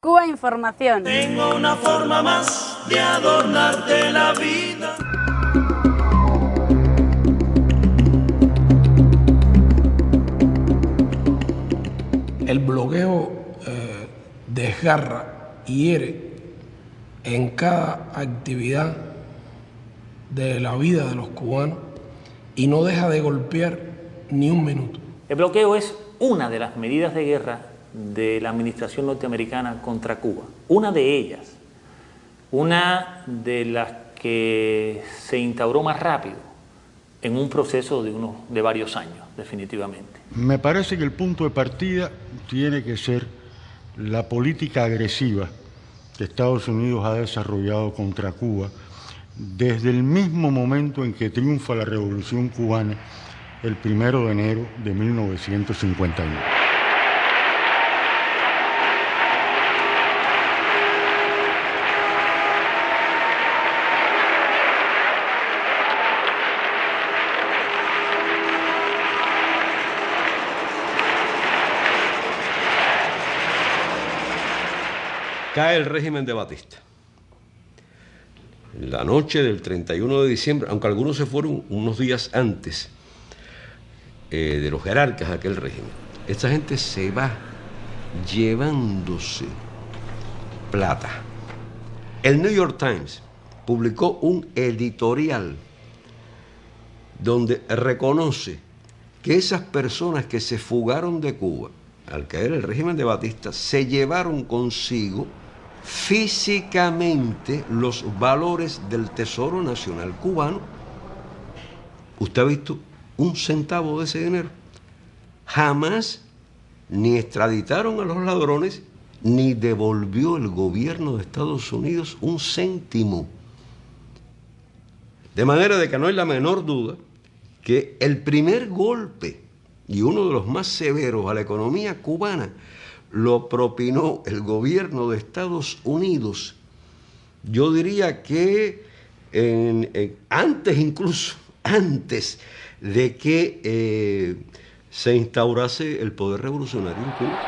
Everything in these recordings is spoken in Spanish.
Cuba Información. Tengo una forma más de adornarte la vida. El bloqueo desgarra y hiere en cada actividad de la vida de los cubanos y no deja de golpear ni un minuto. El bloqueo es una de las medidas de guerra de la administración norteamericana contra Cuba. Una de ellas, una de las que se instauró más rápido en un proceso de varios años, definitivamente. Me parece que el punto de partida tiene que ser la política agresiva que Estados Unidos ha desarrollado contra Cuba desde el mismo momento en que triunfa la Revolución Cubana el 1 de enero de 1951. Cae el régimen de Batista. En la noche del 31 de diciembre, aunque algunos se fueron unos días antes de los jerarcas de aquel régimen, esta gente se va llevándose plata. El New York Times publicó un editorial donde reconoce que esas personas que se fugaron de Cuba al caer el régimen de Batista se llevaron consigo físicamente los valores del Tesoro Nacional cubano. ¿Usted ha visto un centavo de ese dinero? Jamás ni extraditaron a los ladrones, ni devolvió el gobierno de Estados Unidos un céntimo. De manera de que no hay la menor duda que el primer golpe y uno de los más severos a la economía cubana lo propinó el gobierno de Estados Unidos. Yo diría que antes de que se instaurase el poder revolucionario en Cuba.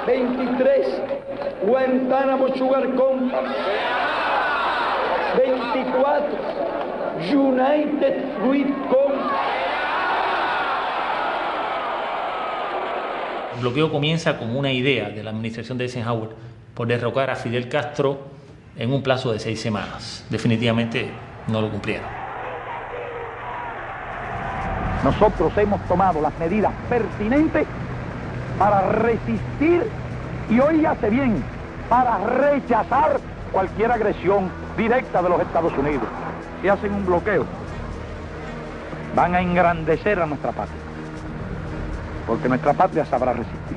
23, Guantánamo Sugar Company. 24, United Fruit Company. El bloqueo comienza como una idea de la administración de Eisenhower por derrocar a Fidel Castro en un plazo de 6 semanas. Definitivamente no lo cumplieron. Nosotros hemos tomado las medidas pertinentes para resistir y, óigase bien, para rechazar cualquier agresión directa de los Estados Unidos. Si hacen un bloqueo, van a engrandecer a nuestra patria, porque nuestra patria sabrá resistir.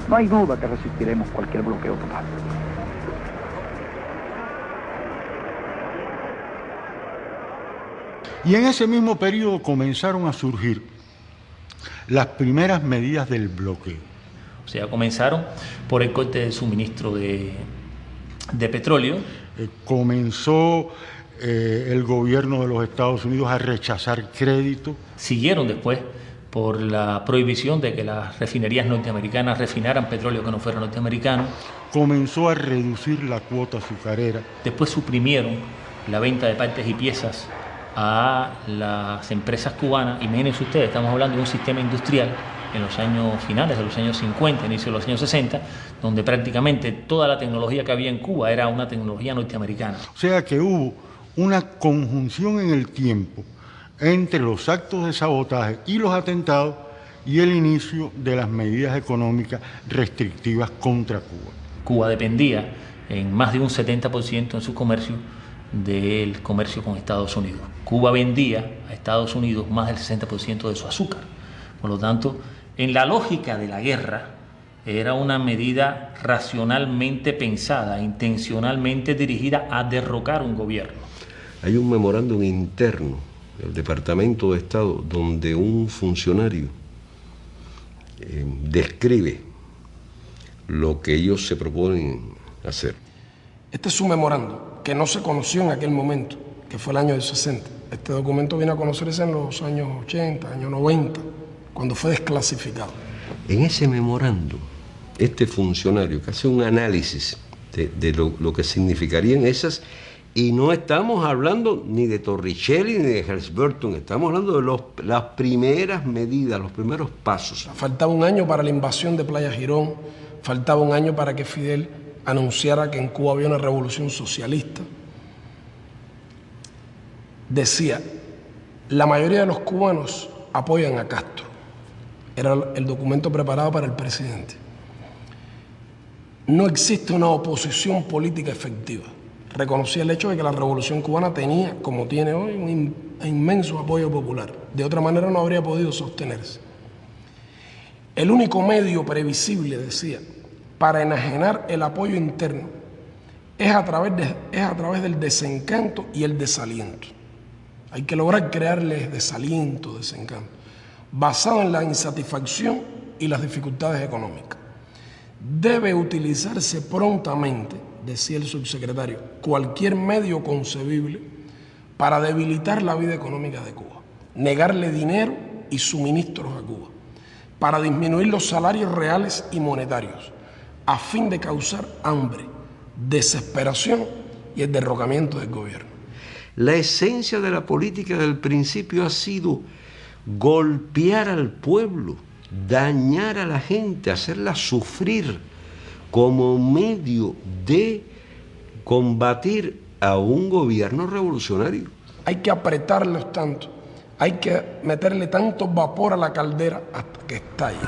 No hay duda que resistiremos cualquier bloqueo total. Y en ese mismo periodo comenzaron a surgir las primeras medidas del bloqueo. O sea, comenzaron por el corte del suministro de petróleo. Comenzó el gobierno de los Estados Unidos a rechazar crédito. Siguieron después por la prohibición de que las refinerías norteamericanas refinaran petróleo que no fuera norteamericano. Comenzó a reducir la cuota azucarera. Después suprimieron la venta de partes y piezas a las empresas cubanas. Imagínense ustedes, estamos hablando de un sistema industrial en los años finales de los años 50, inicio de los años 60, donde prácticamente toda la tecnología que había en Cuba era una tecnología norteamericana. O sea que hubo una conjunción en el tiempo entre los actos de sabotaje y los atentados y el inicio de las medidas económicas restrictivas contra Cuba. Cuba dependía en más de un 70% en su comercio del comercio con Estados Unidos. Cuba vendía a Estados Unidos más del 60% de su azúcar. Por lo tanto, en la lógica de la guerra, era una medida racionalmente pensada, intencionalmente dirigida a derrocar un gobierno. Hay un memorándum interno del Departamento de Estado donde un funcionario describe lo que ellos se proponen hacer. Este es un memorando que no se conoció en aquel momento, que fue el año del 60. Este documento viene a conocerse en los años 80, años 90, cuando fue desclasificado. En ese memorando este funcionario que hace un análisis de lo que significarían esas, y no estamos hablando ni de Torricelli ni de Helms-Burton, estamos hablando de las primeras medidas, los primeros pasos. Faltaba un año para la invasión de Playa Girón, faltaba un año para que Fidel anunciara que en Cuba había una revolución socialista. Decía, la mayoría de los cubanos apoyan a Castro. Era el documento preparado para el presidente. No existe una oposición política efectiva. Reconocía el hecho de que la revolución cubana tenía, como tiene hoy, un inmenso apoyo popular. De otra manera no habría podido sostenerse. El único medio previsible, decía, para enajenar el apoyo interno es a través del desencanto y el desaliento. Hay que lograr crearles desaliento, desencanto, basado en la insatisfacción y las dificultades económicas. Debe utilizarse prontamente, decía el subsecretario, cualquier medio concebible para debilitar la vida económica de Cuba, negarle dinero y suministros a Cuba, para disminuir los salarios reales y monetarios, a fin de causar hambre, desesperación y el derrocamiento del gobierno. La esencia de la política del principio ha sido golpear al pueblo, dañar a la gente, hacerla sufrir como medio de combatir a un gobierno revolucionario. Hay que apretarlos tanto, hay que meterle tanto vapor a la caldera hasta que estalle.